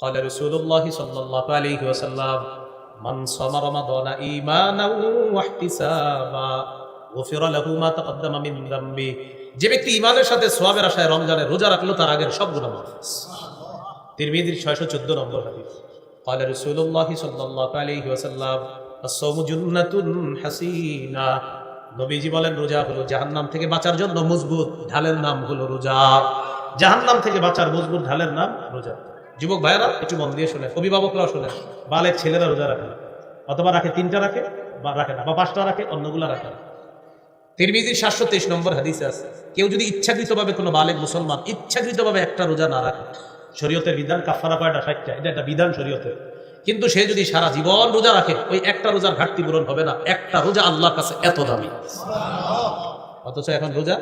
قال رسول الله صلى الله عليه وسلم من صام رمضان إيمانا واحتسابا غفر له ما تقدم من ذنبه। যে ব্যক্তি ঈমানের সাথে সওয়াবের আশায় রমজানের রোজা রাখলো তার আগের সব গুনাহ মাফ। তিরমিজির 614 নম্বর হাদিস। قال رسول الله صلى الله عليه وسلم الصوم جنة حسينة। নবীজি বলেন রোজা হলো জাহান্নাম থেকে বাঁচার জন্য মজবুত ঢালের নাম হলো রোজা। জাহান্নাম থেকে বাঁচার মজবুত ঢালের নাম রোজা। যুবক ভাইয়েরা একটু মন দিয়ে শোনেন, অভিভাবকরাও শোনেন, বালেক ছেলেরা রোজা রাখে না, অথবা রাখে 3টা রাখে বা রাখে না, বা 5টা রাখে, অন্যগুলা রাখে না। তিরমিজির 723 নম্বর হাদিসে আছে, কেউ যদি ইচ্ছাকৃতভাবে কোনো বালেক মুসলমান ইচ্ছাকৃতভাবে একটা রোজা না রাখে, শরীয়তের বিধান কাফারা কয়টা? 60টা। এটা একটা বিধান শরীয়তের। কিন্তু সে যদি সারা জীবন রোজা রাখে, ওই একটা রোজার ঘাটতি পূরণ হবে না। একটা রোজা আল্লাহর কাছে এত দামি। অথচ এখন রোজা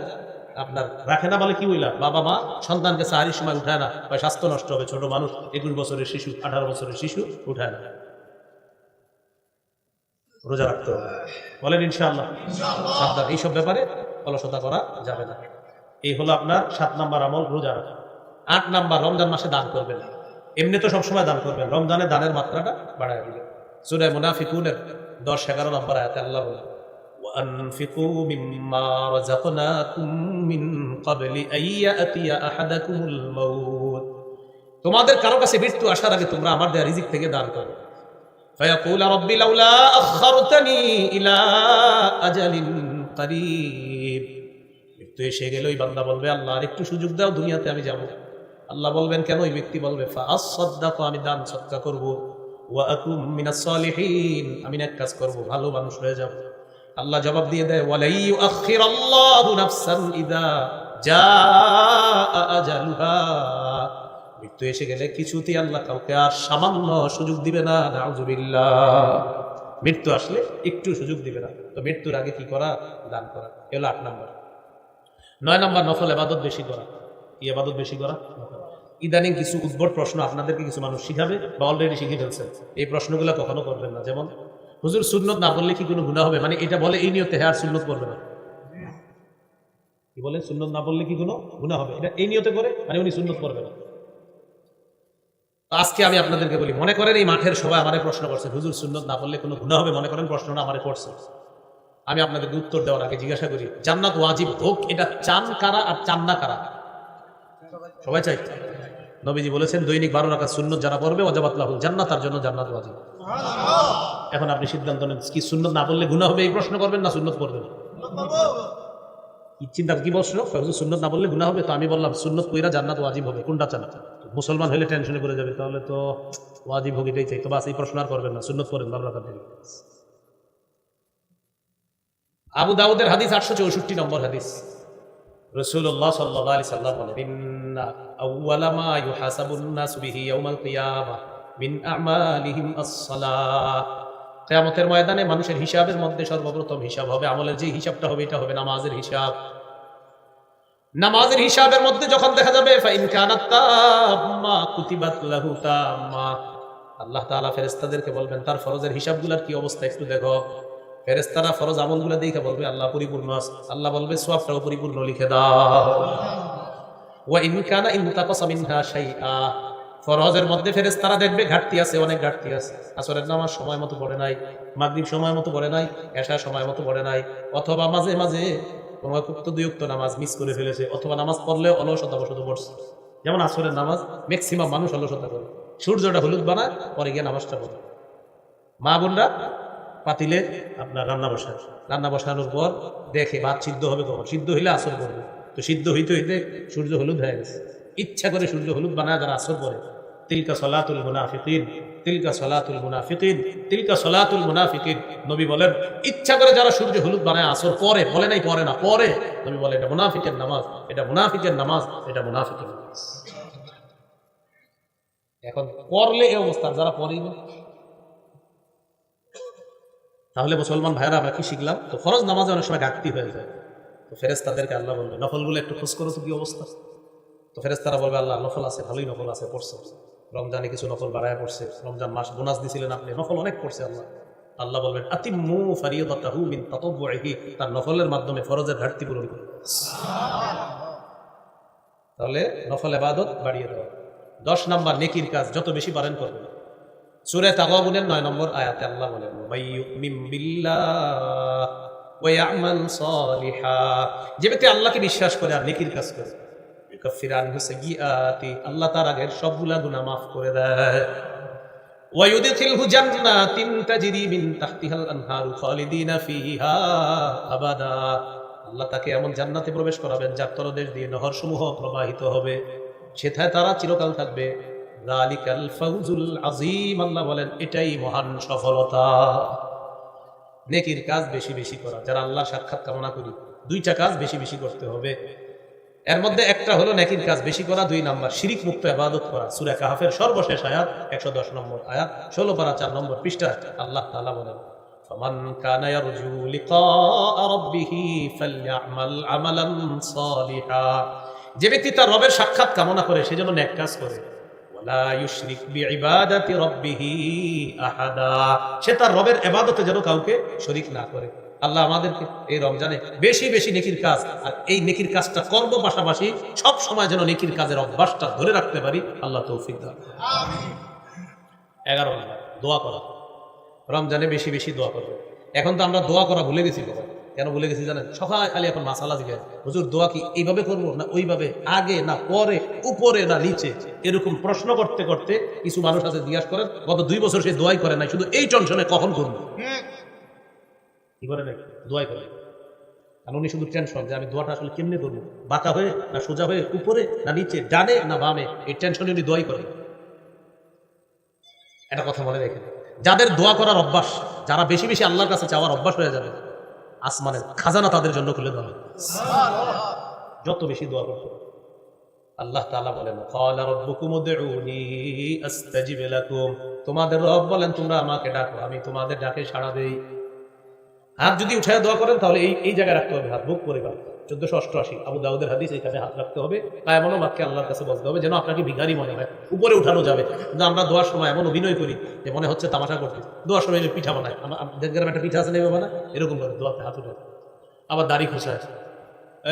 আপনার রাখে না বলে কি হইলা? বাবা মা সন্তানকে সাহারির সময় উঠায় না, বা স্বাস্থ্য নষ্ট হবে, ছোট মানুষ, 21 বছরের শিশু, 18 বছরের শিশু উঠায় না। রোজা রাখতে হবে, বলেন ইনশাআল্লাহ। সাবধান, এইসব ব্যাপারে অলসতা করা যাবে না। এই হলো আপনার 7 নম্বর আমল, রোজা রাখা। 8 নম্বর, রমজান মাসে দান করবেন। এমনি তো সবসময় দান করবেন, রমজানে দানের মাত্রাটা বাড়ায় দিবেন। সূরা মুনাফিকুনের 10-11 নম্বর আয়াতে আল্লাহ বলেন, وأنفقوا مما رزقناكم من قبل أن يأتي أحدكم الموت। তোমাদের কারো কাছে মৃত্যু আসার আগে তোমরা আমার দেয়া রিজিক থেকে দান করো। فيقول ربي لولا أخرتني إلى أجل قريب। মৃত্যু এসে গেলে ওই বান্দা বলবে, আল্লাহ আর একটু সুযোগ দাও, দুনিয়াতে আমি যাব। আল্লাহ বলবেন কেন? ওই ব্যক্তি বলবে, ফাআসসাদদাকু, আমি দান সদকা করব, ওয়া আকুম মিনাস সালিহিন, আমি নেক কাজ করব, ভালো মানুষ হয়ে যাব। আল্লাহ জবাব দিয়ে দেয়, ওয়ালা ইউআখিরাল্লাহু নাফসান ইযা জাআ আজালুহা। মৃত্যু এসে গেলে কিছুতেই আল্লাহ কাউকে আর সামান্য সুযোগ দিবে না। নাউযুবিল্লাহ। মৃত্যু আসলে একটু সুযোগ দিবে না। তো মৃত্যুর আগে কি করা? দান করা। এগুলো 8 নম্বর। 9 নম্বর, নফল ইবাদত বেশি করা। কি ইবাদত বেশি করা? ইদানিং কিছু উদ্ভট প্রশ্ন আপনাদেরকে কিছু মানুষ শিখাবে, বা অলরেডি শিখে ফেলছে। এই প্রশ্নগুলো কখনো করবেন না। যেমন, হুজুর সুন্নত না বললে কি কোনো গুনাহ হবে? মানে এটা বলে এই নিয়তে, হ্যাঁ আর সুন্নত করবে না। কি বলে? সুন্নত না বললে কি কোনো গুনাহ হবে, এটা এই নিয়তে করে, মানে উনি সুন্নত করবে না। আজকে আমি আপনাদেরকে বলি, মনে করেন এই মাঠের সবাই আমারে প্রশ্ন করছে, হুজুর সুন্নত না বললে কোনো গুনাহ হবে, মনে করেন প্রশ্নটা আমারে করছে। আমি আপনাদেরকে উত্তর দেওয়ার আগে জিজ্ঞাসা করি, জান্নাত ওয়াজিব হোক, এটা চান কারা আর চান না কারা? সবাই চাই। নবীজি বলেছেন, দৈনিক 12 রাকাত সুন্নত যারা পড়বে ওয়াজাবাত লাহুল জান্নাত, তার জন্য জান্নাত ওয়াজিব। এখন আপনি সিদ্ধান্ত নেন, কি সুন্নত না বললে গুনাহ হবে এই প্রশ্ন করবেন, না সুন্নত করবেন? কি চিন্তা, কি প্রশ্ন? সুন্নত না বললে গুনাহ হবে, তো আমি বললাম সুন্নত কইরা জান্নাত ওয়াজিব হবে, কোনটা চান? মুসলমান হলে টেনশনে করে যাবে, তাহলে তো ওয়াজিব হোক এটাই চাই। তো বাস, এই প্রশ্ন আর করবেন না, সুন্নত করেন 12 রাকাত। আবু দাউদের হাদিস 864 নম্বর হাদিস। রাসূলুল্লাহ সাল্লাল্লাহু আলাইহি সাল্লাম বলেন, ইন্না আউওয়ালা মা ইউহাসাবুন নাসু বিহি ইয়াউমাল কিয়ামাহ মিন আমালিহিম আস-সালাহ। কিয়ামতের ময়দানে মানুষের হিসাবের মধ্যে সর্বপ্রথম হিসাব হবে, আমলের যে হিসাবটা হবে এটা হবে নামাজের হিসাব। নামাজের হিসাবের মধ্যে যখন দেখা যাবে, ফাইন কানাত তাম্মা কুতিবাত লাহু তাম্মা, আল্লাহ তাআলা ফেরেশতাদেরকে বলবেন তার ফরজের হিসাবগুলোর কি অবস্থা একটু দেখো। ফেরেশতারা ফরজ আমলগুলো দেখে বলবে, আল্লাহ পরিপূর্ণ আছে। আল্লাহ বলবে, সওয়াবটাও পরিপূর্ণ লিখে দাও। ওয়া ইন কানা ইনতাকাসা মিনহা শাইআ, ফরজের মধ্যে ফেরেশতারা দেখবে ঘাটতি আছে, অনেক ঘাটতি আছে। আসরের নামাজ সময় মতো পড়ে নাই, মাগরিব সময় মতো পড়ে নাই, এশা সময় মতো পড়ে নাই, অথবা মাঝে মাঝে কোনো উক্ত দুইক্ত নামাজ মিস করে ফেলেছে, অথবা নামাজ পড়লেও অলসতা বশত পড়ছে। যেমন আসরের নামাজ ম্যাক্সিমাম মানুষ অলসতা করে, সূর্যটা হলুদ বানায়, পরে গিয়ে নামাজটা পড়ে। মা বোনরা পাতিলে আপনার রান্না বসায়, রান্না বসানোর পর দেখে ভাত সিদ্ধ হবে কখন, সিদ্ধ হইলে আসর করবে, তো সিদ্ধ হইতে হইতে সূর্য হলুদ হয়ে গেছে। ইচ্ছা করে সূর্য হলুদ বানায় যারা আসর পরে, তিলকা সলাতুল মুনাফিকিন, তিলকা সলাতুল মুনাফিকিন, তিলকা সলাতুল মুনাফিকিন। নবী বলেন, ইচ্ছা করে যারা সূর্য হলুদ বানায় আসর পরে, বলে নাই পরে না, পরে, নবী বলে এটা মুনাফিকের নামাজ, এটা মুনাফিকের নামাজ, এটা মুনাফিকের নামাজ। এখন পড়লে এই অবস্থা, যারা পড়েই না, তাহলে মুসলমান ভাইরা আমরা কি শিখলাম? তো ফরজ নামাজে অনেক সময় ঘাটতি হয়ে যায়, তো ফেরেশতাদেরকে আল্লাহ বলবে নফলগুলো একটু খোঁজ করো তো কি অবস্থা। তো ফেরেশতারা বলবে, আল্লাহ নফল আছে, ভালোই নফল আছে, পড়ছে, রমজানে কিছু নফল বাড়ায় পড়ছে, রমজান মাস বোনাস দিছিলেন আপনি, নফল অনেক পড়ছে। আল্লাহ বলবেন, আতিম্মু ফারিয়াদাতাহু মিন তাতাব্বুইহি, তার নফলের মাধ্যমে ফরজের ঘাটতি পূরণ করুন। তাহলে নফল ইবাদত বাড়িয়ে দেওয়া। 10 নাম্বার নেকির কাজ যত বেশি পারেন করবেন। সূরা তাগাবুনের 9 নম্বর আয়াতে আল্লাহ বলেন, মাইয়ুমিন বিল্লাহ ওয়া ইয়ামাল সালিহা, যে ব্যক্তি আল্লাহকে বিশ্বাস করে আর নেকির কাজ করে, ইউকাফিরু আনহু সাইয়্যাতি, আল্লাহ তার আগের সবগুলা গুনাহ মাফ করে দেয়। ওয়া ইউদখিলহু জান্নাতিন তাজরি মিন তাহতিহাল আনহারু খালিদিনা ফিহা আবাদা, আল্লাহ তাকে এমন জান্নাতে প্রবেশ করাবেন যার তলদেশ দিয়ে নহরসমূহ প্রবাহিত হবে, সেথায় তারা চিরকাল থাকবে। যালিকাল ফাউজুল আযীম, আল্লাহ বলেন এটাই মহান সফলতা। নেকির কাজ বেশি বেশি করা, যারা আল্লাহর সাক্ষাৎ কামনা করি 2টা কাজ বেশি বেশি করতে হবে। এর মধ্যে একটা হলো নেকির কাজ বেশি করা, 2 নাম্বার শিরিক মুক্ত ইবাদত করা। সূরা কাহফের সর্বশেষ আয়াত 110 নম্বর আয়াত, 16 পারা 4 নম্বর পৃষ্ঠা আল্লাহ তাআলা বলেন, ফামান কানা ইয়ারজু লিকা রাব্বিহি ফালইআমাল আমালান সালিহা, যে ব্যক্তি তার রবের সাক্ষাৎ কামনা করে সেজন্য নেক কাজ করে। ওয়ালা ইউশরিক বিইবাদাতি রাব্বিহি আহাদা, সে তার রবের ইবাদতে যেন কাউকে শরীক না করে। আল্লাহ আমাদেরকে এই রমজানে বেশি বেশি নেকির কাজ, আর এই নেকির কাজটা করব পাশাপাশি সব সময় যেন নেকির কাজের অভ্যাসটা ধরে রাখতে পারি, আল্লাহ তৌফিক দান। 11 নম্বর দোয়া করা, রমজানে বেশি বেশি দোয়া করবে। এখন তো আমরা দোয়া করা ভুলে গেছি। কেন ভুলে গেছি জানেন? সকালে খালি এখন মাসালা জিজ্ঞাসা, হুজুর দোয়া কি এইভাবে করবো না ওইভাবে, আগে না পরে, উপরে না নিচে, এরকম প্রশ্ন করতে করতে কিছু মানুষ আছে জিজ্ঞাসা করেন গত 2 বছর সে দোয়াই করে নাই, শুধু এই টেনশনে কখন করবো। কি করে নাকি দোয়াই করে, কারণ উনি শুধু টেনশন যে আমি দোয়াটা আসলে কেমনে করবো, বাঁকা হয়ে না সোজা হয়ে, উপরে না নিচে, ডানে না বামে, এই টেনশনে উনি দোয়াই করে। একটা কথা মনে রেখে, যাদের দোয়া করার অভ্যাস, যারা বেশি বেশি আল্লাহর কাছে চাওয়ার অভ্যাস হয়ে যাবে, আসমানের খাজানা তাদের জন্য খুলে দেওয়া হবে। যত বেশি দোয়া করতে, আল্লাহ তাআলা বলেন, ক্বালা রাব্বুকুম উদউনি আস্তাজিব লাকুম, তোমাদের রব বলেন তোমরা আমাকে ডাকো, আমি তোমাদের ডাকে সাড়া দেই। হাত যদি উঠায় দোয়া করেন তাহলে এই জায়গায় রাখতে হবে, হাত বুক করে। 1488 আবু দাউদের হাদিস, এখানে হাত রাখতে হবে, কায়মনো বাক্যে আল্লাহর কাছে বলতে হবে, যেন আপনাকে ভিখারি মনে হয়। উপরে উঠানো যাবে, কিন্তু আমরা দোয়ার সময় এমন অভিনয় করি যে মনে হচ্ছে তামাশা করতে। দোয়ার সময় পিঠা বানায়, আমাদের একটা পিঠা আছে নেবে বানায়, এরকম করে দোয়াতে হাত উঠে, আবার দাড়ি খোঁচায়,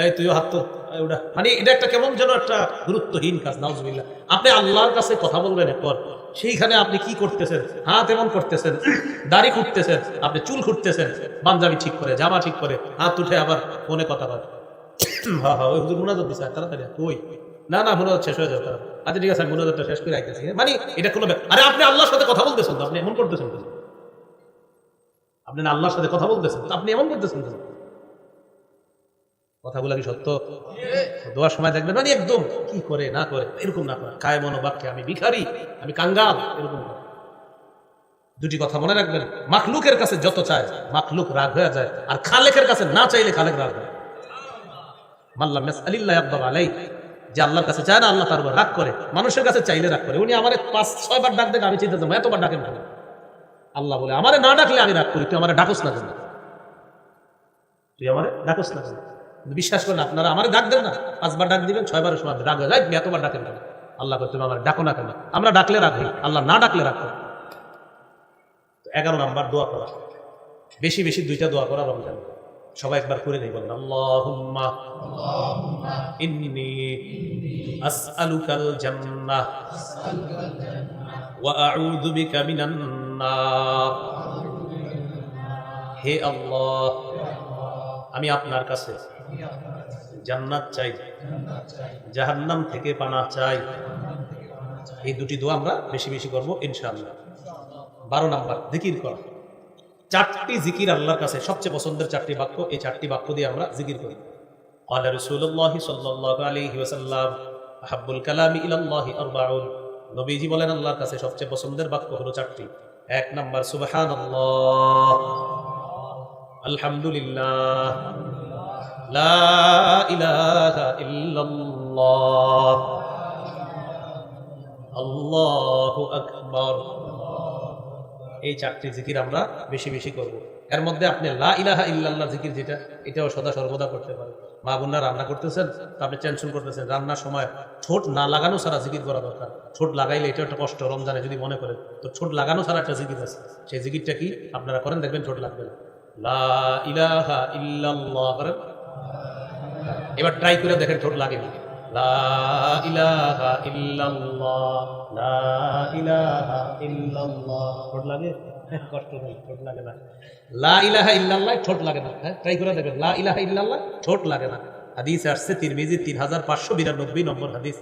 এই তুইও হাত তো ওটা, মানে এটা একটা কেমন যেন একটা গুরুত্বহীন কাজ। নাউজুবিল্লাহ। আপনি আল্লাহর কাছে কথা বলবেন এরপর, সেইখানে আপনি কি করতেছেন? হাত এমন করতেছেন, দাড়ি খুঁটতেছেন, আপনি চুল খুঁটতেছেন, পাঞ্জাবি ঠিক করে, জামা ঠিক করে, হাত উঠে আবার ফোনে কথা বলে, হ্যাঁ হ্যাঁ ওই হুজুর মুনাজাত দিছে, তাড়াতাড়ি ওই না না মুনাজাত শেষ হয়ে যাবে, আচ্ছা ঠিক আছে আমি মুনাজাতটা শেষ করে আইতেছি। মানে এটা কোনো, আরে আপনি আল্লাহর সাথে কথা বলতেছেন তো, আপনি এমন করতেছেন, আপনি না আল্লাহর সাথে কথা বলতেছেন তো আপনি এমন করতেছেন। কথাগুলা কি সত্য? দোয়ার সময় দেখবেন মানে একদম কি করে না করে এরকম না করে, কায়মনো বাক্যে আমি ভিখারি, আমি কাঙ্গাল, এরকম না। 2টি কথা মনে রাখবেন, মাখলুকের কাছে যত চায় মাখলুক রাগ হয়ে যায়, আর খালেকের কাছে না চাইলে খালেক রাগ হয়। মাল্লাম ইয়াসআলিল্লাহ ইয়াগদাব আলাইহি, যে আল্লাহর কাছে চায় না আল্লাহ তার উপর রাগ করে, মানুষের কাছে চাইলে রাগ করে। উনি আমারে 5-6 বার ডাক দেখে আমি চিন্তা করলাম এতবার ডাকেন কেন? আল্লাহ বলে আমারে না ডাকলে আমি রাগ করি, তুই আমারে ডাকস না কেন, তুই আমারে ডাকস না কেন? বিশ্বাস করেন আপনারা, আমারে ডাক দেন না, 5 বার ডাক দিবেন, 6 বারের সময় রাগ হয়ে যায়, এতবার ডাকেন কেন? আল্লাহ করে তুমি আমার ডাকো না কেন? আমরা ডাকলে রাগ হই, আল্লাহ না ডাকলে রাগ করে। 11 নাম্বার দোয়া করা, বেশি বেশি 2টা দোয়া করা রমজান। সবাই একবার করে নেই, বলেন আল্লাহুম্মা ইন্নী আসআলুকাল জান্নাহ ওয়া আউযু বিকা মিনান নার। হে আল্লাহ, আমি আপনার কাছে জান্নাত চাই, জাহান্নাম থেকে পানাহ চাই। এই 2টি দোয়া আমরা বেশি বেশি করবো ইনশাআল্লাহ। 12 নাম্বার জিকির করা, 4টি জিকির আল্লাহর কাছে সবচেয়ে পছন্দের 4টি বাক্য, এই 4টি বাক্য দিয়ে আমরা জিকির করি। ক্বালা রাসূলুল্লাহ সাল্লাল্লাহু আলাইহি ওয়াসাল্লাম আহাব্বুল কালামি ইলাল্লাহি আরবাউন, নবীজি বলেন আল্লাহর কাছে সবচেয়ে পছন্দের বাক্য হলো 4টি। 1 নাম্বার সুবহানাল্লাহ, আলহামদুলিল্লাহ, লা ইলাহা ইল্লাল্লাহ, আল্লাহু আকবার। এই 4টি জিকির আমরা বেশি বেশি করব। এর মধ্যে আপনি লা ইলাহা ইল্লাল্লাহ জিকির যেটা, এটাও সদা সর্বদা করতে পারেন। মা বোনরা রান্না করতেছেন, আপনি টেনশন করতেছেন, রান্নার সময় ঠোঁট না লাগানো ছাড়া জিকির করা দরকার। ঠোঁট লাগাইলে এটা একটা কষ্ট, রমজানে যদি মনে করেন তো ঠোঁট লাগানো ছাড়া একটা জিকির আছে, সেই জিকিরটা কি আপনারা করেন, দেখবেন ঠোঁট লাগবে না। লা ইলাহা ইল্লাল্লাহ করেন, এবার ট্রাই করে দেখেন ঠোঁট লাগেনি। লা ইলাহা ইল্লাল্লাহ, লা ইলাহা ইল্লাল্লাহ। ঠোঁট লাগে? কষ্ট নেই, ঠোঁট লাগে না। লা ইলাহা ইল্লাল্লাহ ঠোঁট লাগে না। হ্যাঁ, ট্রাই করে দেখবেন। লা ইলাহা ইল্লাল্লাহ ঠোঁট লাগে না। হাদিসে আসছে তিরমিজি 3592 নম্বর হাদিস।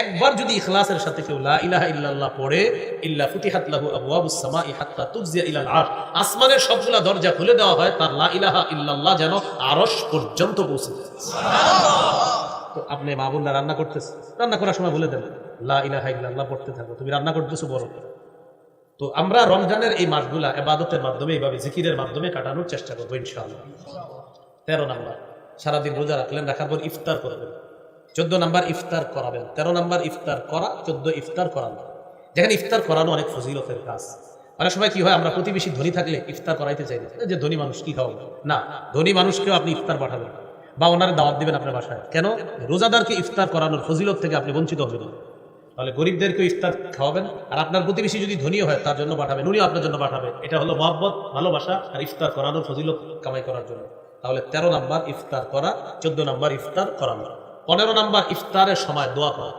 একবার যদি ইখলাসের সাথে কেউ লা ইলাহা ইল্লাল্লাহ পড়ে, ইল্লা ফুতিহাত লাহু আবওয়াবুস সামাই হাত্তা তুফজিয়া ইলাল আরশ, আসমানের সবগুলা দরজা খুলে দেওয়া হয় তার লা ইলাহা ইল্লাল্লাহ যেন আরশ পর্যন্ত পৌঁছে যায়। সুবহানাল্লাহ। তো আপনি মা বোনরা রান্না করতেছেন, রান্না করার সময় বলে দেন লা ইলাহা ইল্লাল্লাহ পড়তে থাকো, তুমি রান্না করতেছো বড়। তো আমরা রমজানের এই মাসগুলা ইবাদতের মাধ্যমে, এইভাবে জিকিরের মাধ্যমে কাটানোর চেষ্টা করবো ইনশাআল্লাহ। 13 নাম্বার, সারাদিন রোজা রাখলেন, রাখার পর ইফতার করবেন। 14 নাম্বার ইফতার করাবেন। 13 নাম্বার ইফতার করা, 14 ইফতার করানো। যেখানে ইফতার করানো অনেক ফজিলতের কাজ। অনেক সময় কি হয়, আমরা প্রতিবেশী ধনী থাকলে ইফতার করাইতে চাই না, যে ধনী মানুষ কি খাওয়াবে না, ধনী মানুষকেও আপনি ইফতার পাঠাবেন বা ওনার দাওয়াত দিবেন আপনার বাসায়। কেন? রোজাদারকে ইফতার করানোর ফজিলত থেকে আপনি বঞ্চিত হবেন। তাহলে গরিবদেরকেও ইফতার খাওয়াবেন, আর আপনার প্রতিবেশী যদি ধনী হয় তার জন্য পাঠাবেন, উনিও আপনার জন্য পাঠাবে। এটা হলো মহব্বত, ভালোবাসা আর ইফতার করানোর ফজিলত কামাই করার জন্য। তাহলে 13 নাম্বার ইফতার করা, 14 নাম্বার ইফতার করানো। 15 নাম্বার ইফতারের সময় দোয়া করা।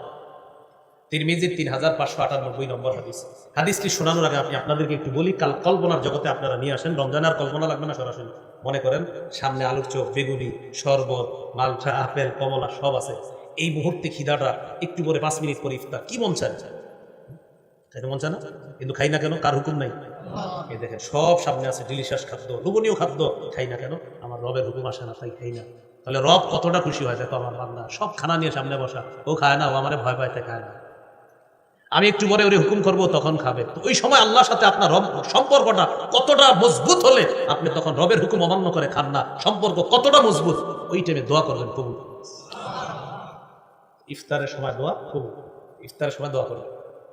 তিরমিজি 3598 নম্বর হাদিস। হাদিসটি শোনানোর আগে আমি আপনাদেরকে একটু বলি, কাল কল্পনার জগতে আপনারা নিয়ে আসেন। রমজানে আর কল্পনা লাগবে না, সরাসরি মনে করেন সামনে আলুর চপ, বেগুনি, শরবত, মালটা, আপেল, কমলা সব আছে। এই মুহূর্তে খিদাটা, একটু পরে 5 মিনিট পরে ইফতার, কি মন চায়? খাইতে মন চায় না? কিন্তু খাই না কেন? কার হুকুম নাই? এই দেখেন সব সামনে আছে, ডিলিশিয়াস খাদ্য, লোভনীয় খাদ্য, খাই না কেন? আমার রবের হুকুম আসে না, তাই খাই না। তাহলে রব কতটা খুশি হয়, দেখো আমার বান্দা সব খানা নিয়ে সামনে বসা, ও খায় না, ও আমারে ভয় পাইতে খায় না, আমি একটু পরে ওরে হুকুম করবো তখন খাবে। তো ওই সময় আল্লাহর সাথে আপনার রব সম্পর্কটা কতটা মজবুত হলে আপনি তখন রবের হুকুম অমান্য করে খান না, সম্পর্ক কতটা মজবুত, ওই টাইমে দোয়া করবেন কবুল। ইফতারের সময় দোয়া কবুল, ইফতারের সময় দোয়া করবেন।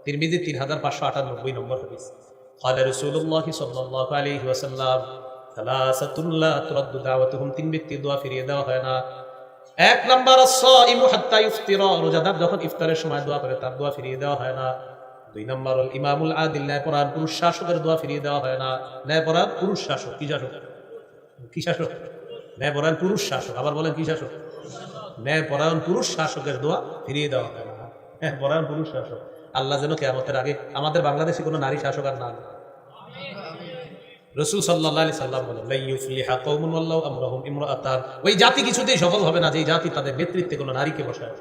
তিরমিজি 3598 নম্বর হাদিস। قال رسول الله صلى الله عليه وسلم ثلاثه لا ترد دعوتهم, তিন ব্যক্তি দোয়া ফিরিয়ে দেওয়া হয় না। এক নাম্বার as-সাইমু হাত্তা ইফতিরা, রোজাদার যখন ইফতারের সময় দোয়া করে তার দোয়া ফিরিয়ে দেওয়া হয় না। 2 নাম্বার আল ইমামুল আদিল, ন্যায়পরায়ণ পুরুষ শাসকের দোয়া ফিরিয়ে দেওয়া হয় না। ন্যায়পরায়ণ পুরুষ শাসক, কি শাসক? কি শাসক? ন্যায়পরায়ণ পুরুষ শাসক। আবার বলেন কি শাসক? ন্যায়পরায়ণ পুরুষ শাসকের দোয়া ফিরিয়ে দেওয়া হয় না। ন্যায়পরায়ণ পুরুষ শাসক। আল্লাহ যেন কিয়ামতের আগে আমাদের বাংলাদেশে কোনো নারী শাসক আর না। রাসূল সাল্লাল্লাহু আলাইহি সাল্লাম বলেন, লা ইউফলিহা কওমুন ওয়াল্লাহু আমরুহুম ইমরাআতান, ওই জাতি কিছুতেই সফল হবে না যে জাতি তাদের নেতৃত্বে কোনো নারীকে বসায়।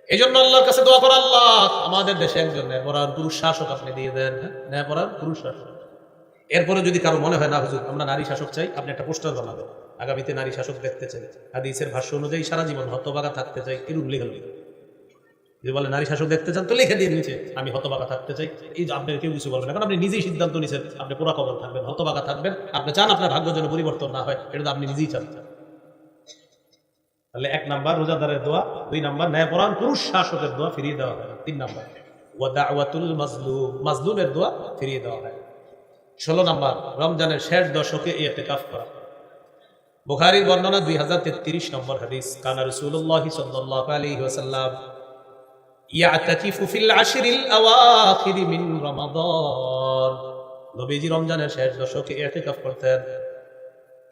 এজন্য আল্লাহর কাছে দোয়া করা, আল্লাহ আমাদের দেশে একজন ন্যায়পরায়ণ পুরুষ শাসক আপনি দিয়ে দেন, ন্যায়পরায়ণ পুরুষ শাসক। এরপরে যদি কারো মনে হয় না হুজুর আমরা নারী শাসক চাই, আপনি একটা পোস্টার বানাবেন, আগামীতে নারী শাসক দেখতে চাই, হাদিসের ভাষ্য অনুযায়ী সারা জীবন হতভাগা থাকতে চাই, এরকম লিখে দিন। যদি বলে নারী শাসক দেখতে চান তো লিখে দিয়ে নিচে আমি হতভাগা থাকতে চাই। এই যে আপনার কেউ কিছু বলবেন না, কারণ আপনি নিজেই সিদ্ধান্ত নিয়েছেন আপনি পুরা কবল থাকবেন, হতভাগা থাকবেন। আপনি চান আপনার ভাগ্য যেন পরিবর্তন না হয়, এটা তো আপনি নিজেই চান। তাহলে 1 নাম্বার রোজাদারের দোয়া, 2 নাম্বার ন্যায়পরায়ণ পুরুষ শাসকের দোয়া ফিরিয়ে দেওয়া হয়, 3 নাম্বার ওয়া দাওয়াতুল মাজলুম, মাজলুমের দোয়া ফিরিয়ে দেওয়া হয়। 16 নাম্বার রমজানের শেষ দশকে ইতিকাফ করা। বুখারীর বর্ণনা 2033 নম্বর হাদিস। কানা রাসূলুল্লাহ সাল্লাল্লাহু আলাইহি ওয়াসাল্লাম ইয়াতাকিফু ফিল আশরিল আওয়াখির মিন রমাদান, নবীজি রমজানের শেষ দশকে ইতিকাফ করতেন।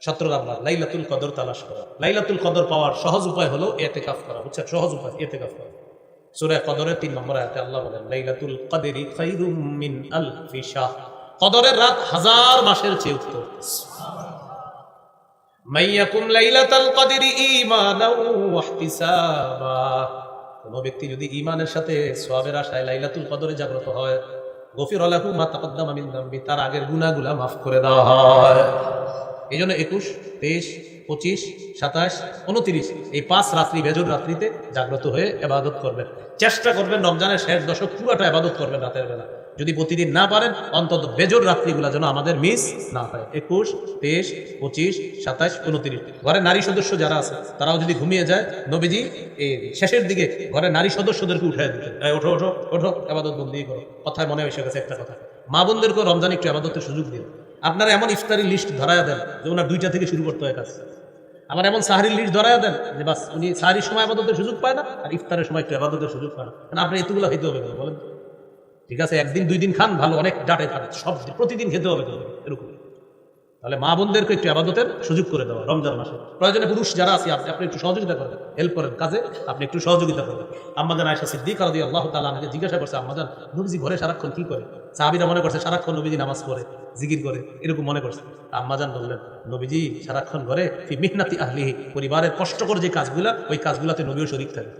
17 নাম্বার লাইলাতুল কদর তালাশ করা। লাইলাতুল কদর পাওয়ার সহজ উপায় হলো ইতিকাফ করা, বুঝছেন? সহজ উপায় ইতিকাফ করা। সূরা কদরের 3 নম্বর আয়াতে আল্লাহ বলেন, লাইলাতুল কদরি খায়রুম মিন আলফি শাহর, কদরের রাত 1000 মাসের চেয়ে উত্তম। মাইয়াকুম লাইলাতুল কদরি ঈমানাও ওয়া ইহতিসাবা, কোন ব্যক্তি যদি ঈমানের সাথে সওয়াবের আশায় লাইলাতুল কদরে জাগ্রত হয়, গফিরা লাহু মা তাকদ্দামা মিন যামবি, তার আগের গুনাহগুলো মাফ করে দেওয়া হয়। এইজন্য 21, 23, 25, 27, 29 এই 5 রাত্রি বেজর রাত্রিতে জাগ্রত হয়ে ইবাদত করবেন। চেষ্টা করবেন রমজানের শেষ দশক পুরোটা ইবাদত করবেন রাতের বেলা। যদি প্রতিদিন না পারেন অন্তত বেজর রাত্রিগুলো যেন আমাদের মিস না হয়। 21, 23, 25, 27, 29 ঘরে নারী সদস্য যারা আছে তারাও যদি ঘুমিয়ে যায়, নবীজি এই শেষের দিকে ঘরে নারী সদস্যদেরকে উঠায় দিতেন, ওঠো ওঠো ওঠো ইবাদত বন্দি করো। কথায় মনে এসে গেছে একটা কথা, মা বোনদেরকেও রমজান একটু ইবাদতের সুযোগ দিন। আপনারা এমন ইফতারি লিস্ট ধরায়া দেন যে ওনার 2টা থেকে শুরু করতে হয় কাজ। আমার এমন সাহারির লিস্ট ধরায়া দেন যে বাস উনি সাহারির সময় ইবাদতের সুযোগ পায় না আর ইফতারের সময় একটু ইবাদতের সুযোগ পায় না। কারণ আপনি এতগুলো খেতে হবে বলেন? ঠিক আছে, 1 দিন 2 দিন খান ভালো, অনেক ডাটে খান, সব প্রতিদিন খেতে হবে এরকম। তাহলে মা বোনদেরকে একটু ইবাদতের সুযোগ করে দেওয়া রমজান মাসে। প্রয়োজনে পুরুষ যারা আছে আপনি একটু সহযোগিতা করেন, হেল্প করেন, কাজে আপনি একটু সহযোগিতা করেন। আম্মাজান আয়েশা সিদ্দিকা রাদিয়াল্লাহু তাআলা আনহাকে জিজ্ঞাসা করছে, আম্মাজান নবীজি ঘরে সারাক্ষণ কি করে? সাহাবীরা মনে করছে সারাক্ষণ নবীজি নামাজ পড়ে, জিকির করে, এরকম মনে করছে। আম্মাজান বললেন, নবীজি সারাক্ষণ ঘরে ফি মিহনাতি আহলিহি, পরিবারের কষ্টকর যে কাজগুলা ওই কাজগুলাতে নবীও শরীক থাকে,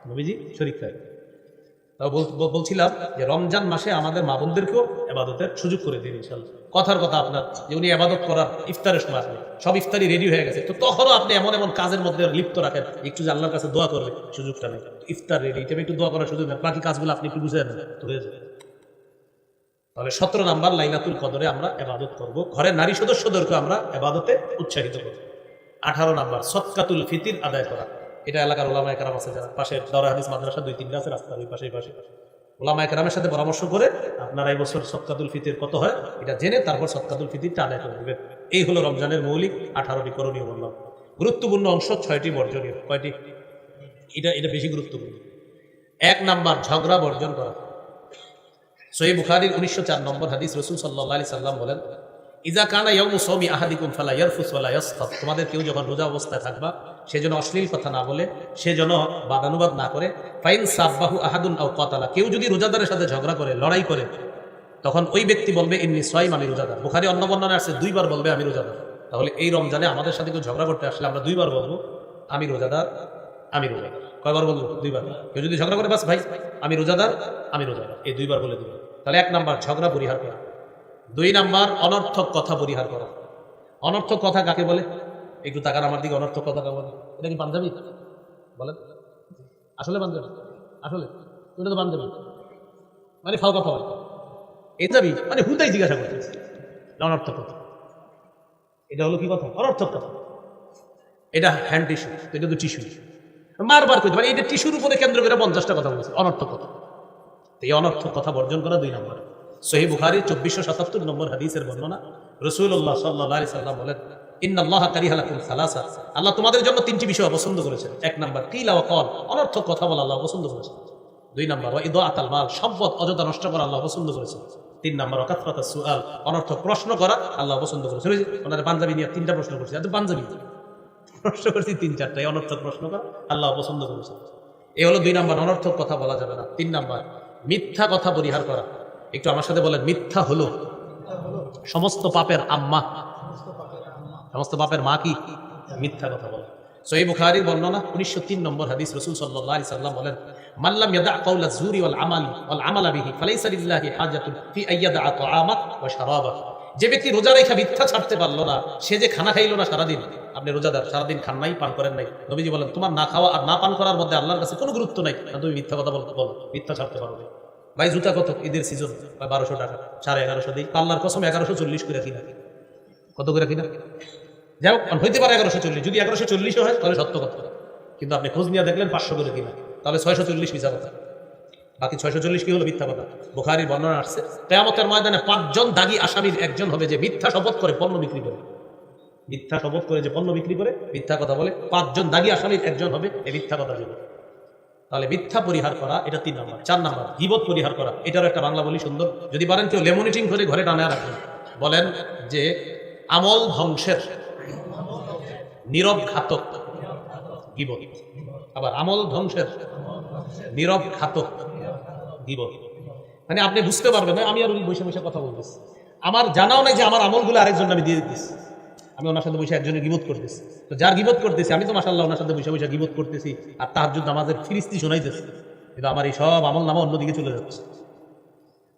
নবীজি শরীক থাকে। বলছিলাম যে রমজান মাসে আমাদের মা বোনদেরকেও ইবাদতের সুযোগ করে দিন ইনশাআল্লাহ। কথার কথা আপনার যে উনি ইবাদত করার ইফতারের সময় আসবে, সব ইফতারি রেডি হয়ে গেছে, তো তখনও আপনি এমন এমন কাজের মধ্যে লিপ্ত রাখেন, একটু যে আল্লাহর কাছে দোয়া করবে সুযোগটা নেই। ইফতার রেডি, এটা একটু দোয়া করার সুযোগ নেই, বাকি কাজগুলো আপনি একটু বুঝে নেন তো হয়ে যাবে। তাহলে 17 নাম্বার লাইলাতুল কদরে আমরা ইবাদত করব, ঘরের নারী সদস্যদেরকে আমরা ইবাদতে উৎসাহিত করব। 18 নাম্বার সদকাতুল ফিতির আদায় করা। এটা এলাকার ওলামায়ে কেরাম আছে যারা পাশে দাওরা হাদিস মাদ্রাসা 2-3টা আছে রাস্তার ওই পাশে ওলামায়ে কেরামের সাথে পরামর্শ করে আপনারা এই বছর সদকাতুল ফিতির কত হয় এটা জেনে তারপর সদকাতুল ফিতিরটা আদায় করে দেবেন। এই হলো রমজানের মৌলিক 18টি করণীয় বললাম। গুরুত্বপূর্ণ অংশ 6টি বর্জনীয়। কয়টি? এটা বেশি গুরুত্বপূর্ণ। 1 নাম্বার ঝগড়া বর্জন করা। সহিহ বুখারীর 1904 নম্বর হাদিস, রাসূল সাল্লাল্লাহু আলাইহি সাল্লাম বলেন, ইজা কানা ইয়াউমু সাওমি আহাদিকুম ফালা ইয়ারফুস ওয়ালা ইয়াসখাত। তোমাদের কেউ যখন রোজা অবস্থায় থাকবা সে যেন অশ্লীল কথা না বলে, সে যেন বাদানুবাদ না করে। ফাইন সাব্বাহু আহাদুন আও কাতালা, কেউ যদি রোজাদারের সাথে ঝগড়া করে, লড়াই করে, তখন ওই ব্যক্তি বলবে ইন্নী সাইম, আমি রোজাদার। বুখারী অন্য বর্ণনায় আছে 2 বার বলবে আমি রোজাদার। তাহলে এই রমজানে আমাদের সাথে কেউ ঝগড়া করতে আসলে আমরা 2 বার বলবো আমি রোজাদার, আমি রোজাদার। কয়বার বলবো? 2 বার। কেউ যদি ঝগড়া করে বাস ভাই আমি রোজাদার, আমি রোজাদার, এই 2 বার বলে দিবে। তাহলে 1 নাম্বার ঝগড়া পরিহার করা। 2 নাম্বার অনর্থক কথা পরিহার করা। অনর্থক কথা কাকে বলে? একটু তাকান আমার দিকে। অনর্থক কথা কাকে বলে? এটা কি পাঞ্জাবি বলেন? আসলে পাঞ্জাবি? আসলে এটা তো পাঞ্জাবি মানে ফাও কথা বলে, এটা যাবি মানে হুদাই জিজ্ঞাসা করতেছে অনর্থক কথা। এটা হলো কি কথা? অনর্থক কথা। এটা হ্যান্ড টিস্যু, এটা তো টিস্যু মারবার করতে পারে, এটা টিস্যুর উপরে কেন্দ্র করে 50টা কথা বলছে, অনর্থক কথা। এই অনর্থক কথা বর্জন করা 2 নম্বর। সহিহ বুখারীর 2477 নম্বর হাদিসের বর্ণনা, রাসূলুল্লাহ সাল্লাল্লাহু আলাইহি সাল্লাম বলেন, ইন্নাল্লাহা কারিহা লাকুম সালাসা, আল্লাহ তোমাদের জন্য 3টি বিষয় অপছন্দ করেছেন। 1 নাম্বার কিলা ওয়া ক্বাল, অনর্থক কথা বলা আল্লাহ পছন্দ করেছেন। 2 নাম্বার ওয়া ইদাআতাল মাল, সম্পদ অযথা নষ্ট করা আল্লাহ পছন্দ করেছেন। 3 নাম্বার ওয়া কাসরাতাস সুআল, অনর্থক প্রশ্ন করা আল্লাহ পছন্দ করেছেন। ওই যে ওনারা পাঞ্জাবি নিয়ে 3টা প্রশ্ন করছে, এত পাঞ্জাবি প্রশ্ন করছি 3-4টাই, অনর্থক প্রশ্ন করা আল্লাহ পছন্দ করেছেন। এই হলো 2 নাম্বার, অনর্থক কথা বলা যাবে না। 3 নাম্বার মিথ্যা কথা পরিহার করা। একটু আমার সাথে বলেন, মিথ্যা হলো সমস্ত পাপের আম্মা। সমস্ত পাপের মা কি? মিথ্যা কথা বলা। সহিহ বুখারীর বর্ণনা 1903 নম্বর হাদিস, রাসূল সাল্লাল্লাহু আলাইহি সাল্লাম বলেন, মান লাম ইয়াদা কাওলা যুরি ওয়াল আমালা বিহি ফালাইসা লিল্লাহি হাজাতুন ফি আইয়াদা তাআমা ওয়া শারাবা। যে ব্যক্তি রোজা রেখে মিথ্যা ছাড়তে পারলো না, সে যে খানা খাইলো না সারাদিন। আপনি রোজাদার, সারাদিন খান নাই, পান করেন নাই, নবীজি বলেন তোমার না খাওয়া আর না পান করার মধ্যে আল্লাহর কাছে কোনো গুরুত্ব নাই, না তুমি মিথ্যা কথা বলো, মিথ্যা ছাড়তে পারো না। ভাই জুতা কত? ঈদের সিজন 1200 টাকা, 1150 দিই, আল্লাহর কসম 1140 করে কিনা। কত করে কিনা? যাই হোক, হইতে পারে 1140, যদি 1140 হয় তাহলে সত্য কথা, কিন্তু আপনি খোঁজ নিয়ে দেখলেন 500 করে কিনা, তাহলে 640 মিথ্যা কথা। বাকি 640 কি হলো? মিথ্যা কথা। বুখারীর বর্ণনা আসছে, কিয়ামতের ময়দানে 5 জন দাগী আসামির একজন হবে যে মিথ্যা শপথ করে পণ্য বিক্রি করে। মিথ্যা শপথ করে যে পণ্য বিক্রি করে, মিথ্যা কথা বলে, 5 জন দাগী আসামির একজন হবে এই মিথ্যা কথা বলে। তাহলে মিথ্যা পরিহার করা, এটা 3 নাম্বার। 4 নাম্বার গীবত পরিহার করা। এটারও একটা বাংলা বলি সুন্দর, যদি পারেন কেউ লেমনিটিং করে ঘরে টানা রাখবেন। বলেন যে আমল ধ্বংসের নীরব ঘাতক গীবত। আবার আমল ধ্বংসের নীরব ঘাতক গীবত। মানে আপনি বুঝতে পারবেন না, আমি আর উনি বসে বসে কথা বলতেছি, আমার জানাও নাই যে আমার আমলগুলো আরেকজন আমি দিয়ে দিতেছি, আমি ওনার সাথে বসে একজনের গীবত করতেছি। তো যার গীবত করতেছি আমি তো মাশাআল্লাহ ওনার সাথে বসে বসে গীবত করতেছি আর তাহাজ্জুদ নামাজের ফিরিস্তি শোনাইতেছি, কিন্তু আমার এই সব আমল নামা অন্যদিকে চলে যাচ্ছে।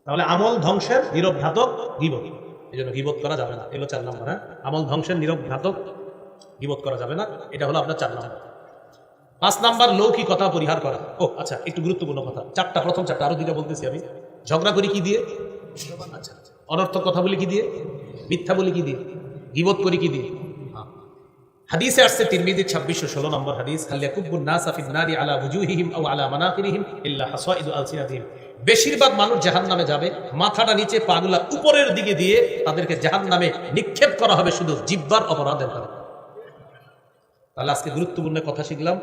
তাহলে আমল ধ্বংসের নীরব ঘাতক গীবত, এই জন্য গীবত করা যাবে না। এগুলো 4 নাম্বার। হ্যাঁ, আমল ধ্বংসের নীরব ঘাতক গীবত করা যাবে না, এটা হলো আপনার 4 নাম্বার। 5 নাম্বার লৌকিকতা পরিহার করা। ও আচ্ছা, একটু গুরুত্বপূর্ণ কথা, 4টা, প্রথম 4টা, আরো 2টা বলতেছি আমি। ঝগড়া করি কি দিয়ে? আচ্ছা, অনর্থক কথা বলি কি দিয়ে? মিথ্যা বলি কি দিয়ে? গীবত করি কি দিয়ে? হাদিসে আসছে তিরমিজির 2616 নম্বর হাদিস, হাল্লাকুবুন নাসা ফিন নারি আলা ওয়ুজুহিহিম আও আলা মানাকিরিহিম ইল্লা হাসাইদু আলসিনাতিহিম। বেশিরভাগ মানুষ জাহান্নামে যাবে, মাথাটা নিচে, পাগুলা উপরের দিকে দিয়ে তাদেরকে জাহান্নামে নিক্ষেপ করা হবে শুধু জিহ্বার অপরাধের কারণে। তাহলে আজকে গুরুত্বপূর্ণ কথা শিখলাম,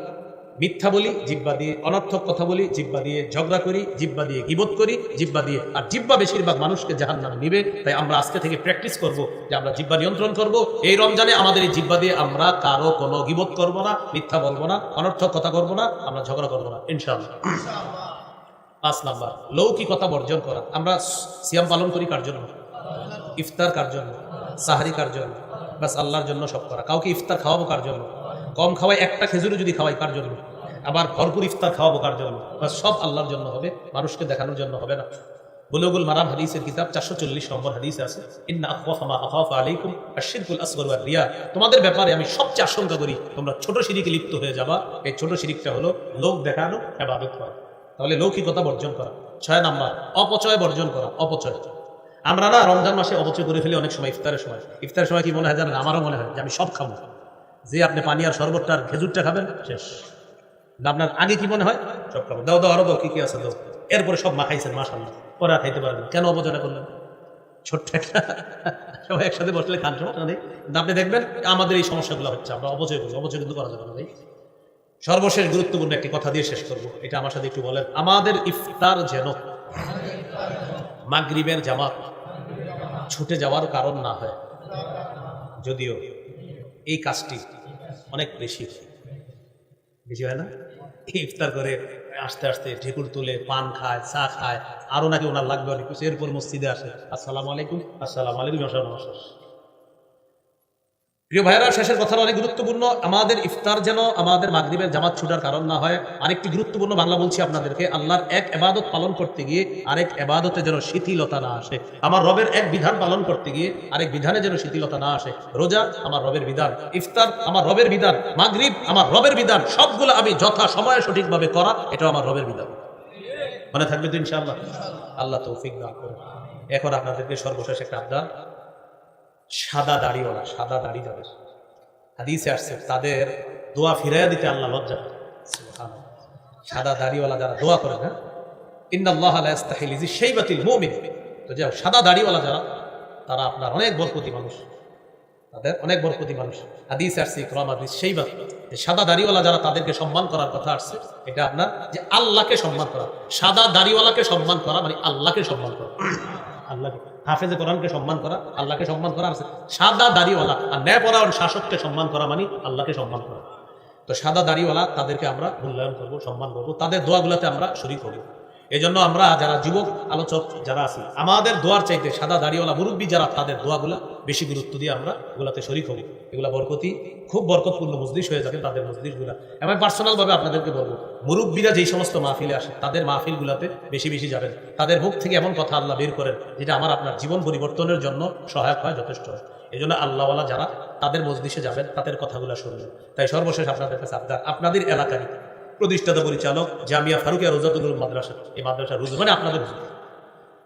মিথ্যা বলি জিহ্বা দিয়ে, অনর্থক কথা বলি জিহ্বা দিয়ে, ঝগড়া করি জিহ্বা দিয়ে, গীবত করি জিহ্বা দিয়ে, আর জিহ্বা বেশিরভাগ মানুষকে জাহান্নামে নিবে। তাই আমরা আজকে থেকে প্র্যাকটিস করব যে আমরা জিহ্বা নিয়ন্ত্রণ করব। এই রমজানে আমাদের এই জিহ্বা দিয়ে আমরা কারো কোনো গীবত করব না, মিথ্যা বলবো না, অনর্থক কথা করবো না, আমরা ঝগড়া করবো না ইনশাআল্লাহ। 5 নাম্বার, লৌকিকতা বর্জন করা। আমরা সিয়াম পালন করি কার জন্য? ইফতার কার জন্য? সাহারি কার জন্য? বাস আল্লাহর জন্য সব করা। কাউকে ইফতার খাওয়াবো কার জন্য? কম খাওয়াই, একটা খেজুরও যদি খাওয়াই কার জন্য? আবার ভরপুর ইফতার খাওয়াবো কার জন্য? বাস সব আল্লাহর জন্য হবে, মানুষকে দেখানোর জন্য হবে না। বুলুগুল মারাম হাদিসের কিতাব 440 নম্বর হাদিসে আছে, ইন্না আখওয়াফা মা আখাফু আলাইকুম আশ-শিরকুল আসগর ওয়া রিয়া। তোমাদের ব্যাপারে আমি সবচেয়ে আশঙ্কা করি তোমরা ছোট শিরকে লিপ্ত হয়ে যাবা। এই ছোট শিরকটা হলো লোক দেখানো, ইবাদত করা। তাহলে লৌকিকতা বর্জন করা। 6 নাম্বার, অপচয় বর্জন করা। অপচয় আমরা না রমজান মাসে অপচয় করে ফেলি অনেক সময়। ইফতারের সময় কি মনে হয় জানেন? আমারও মনে হয় যে আমি সব খাবো। যে আপনি পানি আর শরবতটা আর খেজুরটা খাবেন শেষ। আপনার আগে কি মনে হয়? সব খাবো, দাও দাও আরো দাও, কি আছে দাও। এরপরে সব মাখাইছেন মাশাআল্লাহ, পরে আর খাইতে পারবেন। কেন অপচয়টা করলেন? ছোট্ট একটা সবাই একসাথে বসলে খান, সমস্যা নেই। কিন্তু আপনি দেখবেন আমাদের এই সমস্যাগুলো হচ্ছে, আমরা অপচয় করি। অপচয় কিন্তু করা যাবে না ভাই। সর্বশেষ গুরুত্বপূর্ণ একটি কথা দিয়ে শেষ করবো, এটা আমার সাথে একটু বলেন। আমাদের ইফতার যেন মাগরিবের জামাত ছুটে যাওয়ার কারণ না হয়। যদিও এই কাজটি অনেক বেশি হয় না? ইফতার করে আস্তে আস্তে ঢেকুর তুলে পান খায়, চা খায়, আরো নাকি ওনার লাগবে অনেক কিছু। এরপর মসজিদে আসে, আসসালামু আলাইকুম, আসসালামু আলাইকুম, নমস্কার। প্রিয় ভাইরা, শেষের কথাটা অনেক গুরুত্বপূর্ণ। আমাদের ইফতার যেন আমাদের মাগরিবের জামাত ছুটার কারণ না হয়। আরেকটি গুরুত্বপূর্ণ বাংলা বলছি আপনাদেরকে, আল্লাহর এক ইবাদত পালন করতে গিয়ে আরেক ইবাদতে যেন শিথিলতা না আসে। আমার রবের এক বিধান পালন করতে গিয়ে আরেক বিধানে যেন শিথিলতা না আসে। রোজা আমার রবের বিধান, ইফতার আমার রবের বিধান, মাগরিব আমার রবের বিধান, সবগুলো আমি যথা সময়ে সঠিকভাবে করা, এটা আমার রবের বিধান। মনে থাকবে তো ইনশাআল্লাহ? আল্লাহ তৌফিক দান করুন। এখন আপনাদেরকে সর্বশেষ একটা আবদার, সাদা দাড়িওয়ালা, সাদা দাড়ি যাদের হাদিসে আসছে তাদের দোয়া ফিরাইয়া দিতে আল্লাহ লজ্জা করে। সাদা দাড়িওয়ালা যারা দোয়া করেন, হ্যাঁ, ইন্নাল্লাহা লা ইস্তাহি লিজি শাইবাতিল মুমিন। তো যাও, সাদা দাড়িওয়ালা যারা, তারা আপনার অনেক বরকতি মানুষ, তাদের অনেক বরকতি মানুষ। হাদিসে আসছে ইকরাম হাদিস শাইবাত, যে সাদা দাড়িওয়ালা যারা, তাদেরকে সম্মান করার কথা আসছে। এটা আপনার যে আল্লাহকে সম্মান করা। সাদা দাড়িওয়ালাকে সম্মান করা মানে আল্লাহকে সম্মান করা। আল্লাহকে, হাফেজে কোরআনকে সম্মান করা, আল্লাহকে সম্মান করা আছে। সাদা দাড়িওয়ালা আর ন্যায়পরায়ণ শাসককে সম্মান করা মানে আল্লাহকে সম্মান করা। তো সাদা দাড়িওয়ালা তাদেরকে আমরা মূল্যায়ন করবো, সম্মান করবো, তাদের দোয়াগুলোতে আমরা শরীক হবো। এই জন্য আমরা যারা যুবক আলোচক যারা আছি, আমাদের দোয়ার চাইতে সাদা দাড়িওয়ালা মুরব্বী যারা, তাদের দোয়াগুলা বেশি গুরুত্ব দিয়ে আমরা ওগুলাতে শরীক হবো। এগুলা বরকতি, খুব বরকতপূর্ণ মজলিস হয়ে যাবে তাদের মজলিসগুলা। আমি পার্সোনাল ভাবে আপনাদেরকে বলবো, মুরব্বীরা যেই সমস্ত মাহফিলে আসে তাদের মাহফিলগুলাতে বেশি বেশি যাবেন। তাদের মুখ থেকে এমন কথা আল্লাহ বের করেন যেটা আমার আপনার জীবন পরিবর্তনের জন্য সহায়ক হয়, যথেষ্ট হয়। এই জন্য আল্লাহওয়ালা যারা, তাদের মজলিসে যাবেন, তাদের কথাগুলো শুনবেন। তাই সর্বশেষ আপনাদের কাছে আবদার, আপনাদের এলাকারই প্রতিষ্ঠাতা পরিচালক জামিয়া ফারুকিয়া রোজাতুল উলুম মাদ্রাসা, এই মাদ্রাসার রুজু মানে আপনাদের,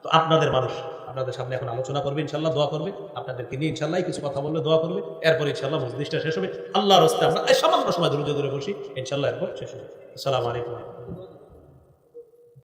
তো আপনাদের মানুষ আপনাদের সামনে এখন আলোচনা করবে, ইনশাল্লাহ দোয়া করবে, আপনাদেরকে নিয়ে ইনশাল্লাহ কিছু কথা বলবে, দোয়া করবে। এরপর ইনশাল্লাহ মজলিসটা শেষ হবে। আল্লাহর রাস্তায় আমরা সামান্য সময় ধৈর্য ধরে বসি, ইনশাল্লাহ এরপর শেষ হবে। আসসালামু আলাইকুম।